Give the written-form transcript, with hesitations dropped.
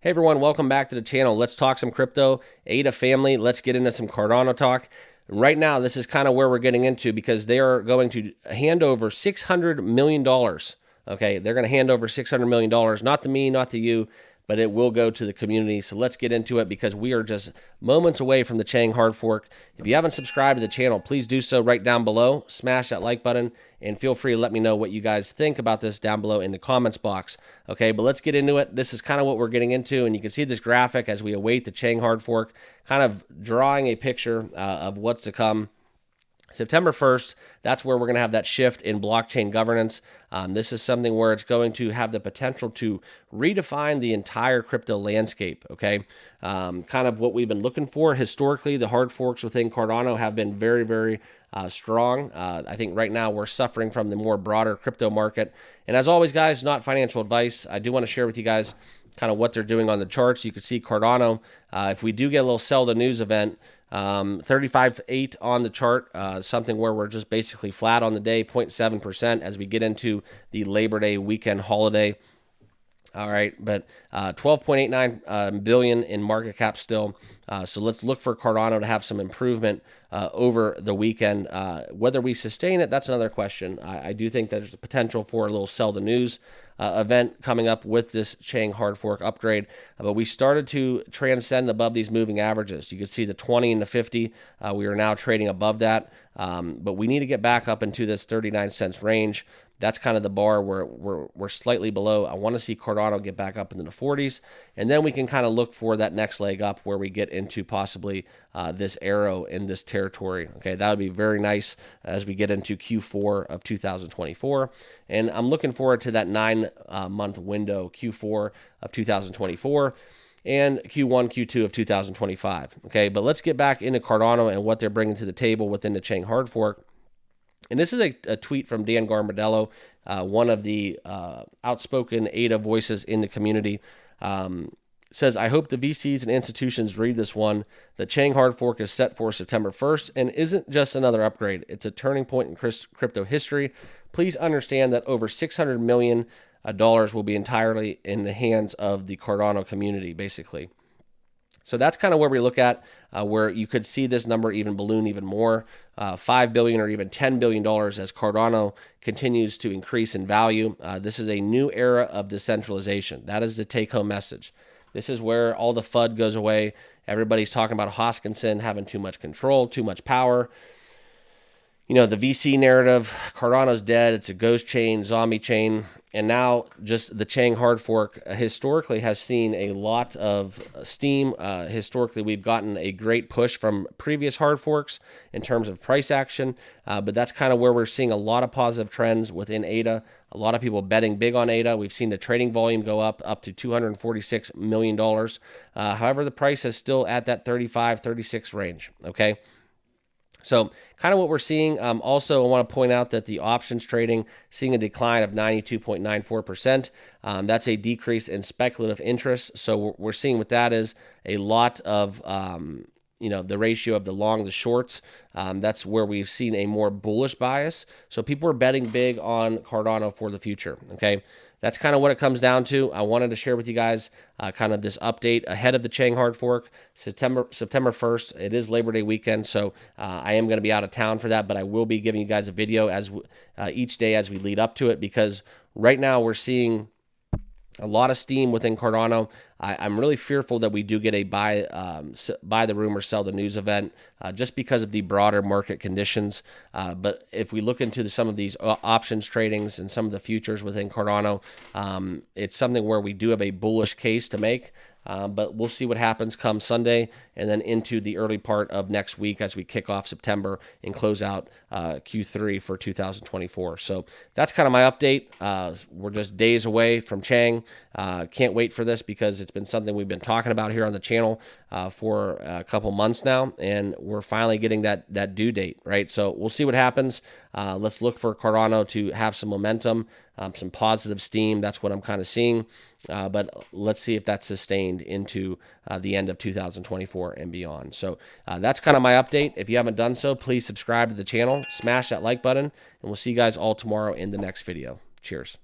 Hey everyone, welcome back to the channel. Let's talk some crypto. ADA family, let's get into some Cardano talk. Right now, this is kind of where we're getting into because they are going to hand over $600 million. Okay, they're going to hand over $600 million, not to me, not to you, but it will go to the community. So let's get into it because we are just moments away from the Chang hard fork. If you haven't subscribed to the channel, please do so right down below. Smash that like button and feel free to let me know what you guys think about this down below in the comments box. Okay, but let's get into it. This is kind of what we're getting into, and you can see this graphic as we await the Chang hard fork, kind of drawing a picture of what's to come. September 1st, that's where we're going to have that shift in blockchain governance. This is something where it's going to have the potential to redefine the entire crypto landscape, okay? Kind of what we've been looking for. Historically, the hard forks within Cardano have been very, very strong. I think right now we're suffering from the more broader crypto market. And as always, guys, not financial advice. I do want to share with you guys kind of what they're doing on the charts. You can see Cardano, if we do get a little sell the news event, 35.8 on the chart, something where we're just basically flat on the day, 0.7% as we get into the Labor Day weekend holiday. All right, but 12.89 billion in market cap still. So let's look for Cardano to have some improvement over the weekend. Whether we sustain it, that's another question. I do think that there's a potential for a little sell the news event coming up with this Chang hard fork upgrade. But we started to transcend above these moving averages. You can see the 20 and the 50. We are now trading above that. But we need to get back up into this 39 cents range. That's kind of the bar where we're slightly below. I want to see Cardano get back up into the 40s, and then we can kind of look for that next leg up where we get into possibly this arrow in this territory. Okay, that would be very nice as we get into Q4 of 2024, and I'm looking forward to that 9-month window, Q4 of 2024. And Q1, Q2 of 2025. Okay, but let's get back into Cardano and what they're bringing to the table within the Chang hard fork. And this is a tweet from Dan Garmadello, one of the outspoken ADA voices in the community. Says, I hope the VCs and institutions read this one. The Chang hard fork is set for September 1st and isn't just another upgrade. It's a turning point in crypto history. Please understand that over $600 million will be entirely in the hands of the Cardano community, basically. So that's kind of where we look at where you could see this number even balloon even more, $5 billion or even $10 billion as Cardano continues to increase in value. This is a new era of decentralization. That is the take-home message. This is where all the FUD goes away. Everybody's talking about hoskinson having too much control, too much power. You know, the VC narrative, Cardano's dead, it's a ghost chain, zombie chain, and now just the Chang hard fork historically has seen a lot of steam. Historically, we've gotten a great push from previous hard forks in terms of price action, but that's kind of where we're seeing a lot of positive trends within ADA. A lot of people betting big on ADA. We've seen the trading volume go up to $246 million. However, the price is still at that 35, 36 range, okay? So kind of what we're seeing. Also, I want to point out that the options trading seeing a decline of 92.94%. That's a decrease in speculative interest. So we're seeing what that is a lot of, the ratio of the long, the shorts. That's where we've seen a more bullish bias. So people are betting big on Cardano for the future. Okay. That's kind of what it comes down to. I wanted to share with you guys kind of this update ahead of the Chang hard fork, September 1st. It is Labor Day weekend, so I am going to be out of town for that, but I will be giving you guys a video as each day as we lead up to it, because right now we're seeing a lot of steam within Cardano. I'm really fearful that we do get a buy the rumor, sell the news event just because of the broader market conditions. But if we look into some of these options tradings and some of the futures within Cardano, it's something where we do have a bullish case to make. But we'll see what happens come Sunday and then into the early part of next week as we kick off September and close out Q3 for 2024. So that's kind of my update. We're just days away from Chang. Can't wait for this because it's been something we've been talking about here on the channel for a couple months now, and we're finally getting that due date, right? So we'll see what happens. Let's look for Cardano to have some momentum, some positive steam. That's what I'm kind of seeing. But let's see if that's sustained into the end of 2024 and beyond. So that's kind of my update. If you haven't done so, please subscribe to the channel, smash that like button, and we'll see you guys all tomorrow in the next video. Cheers.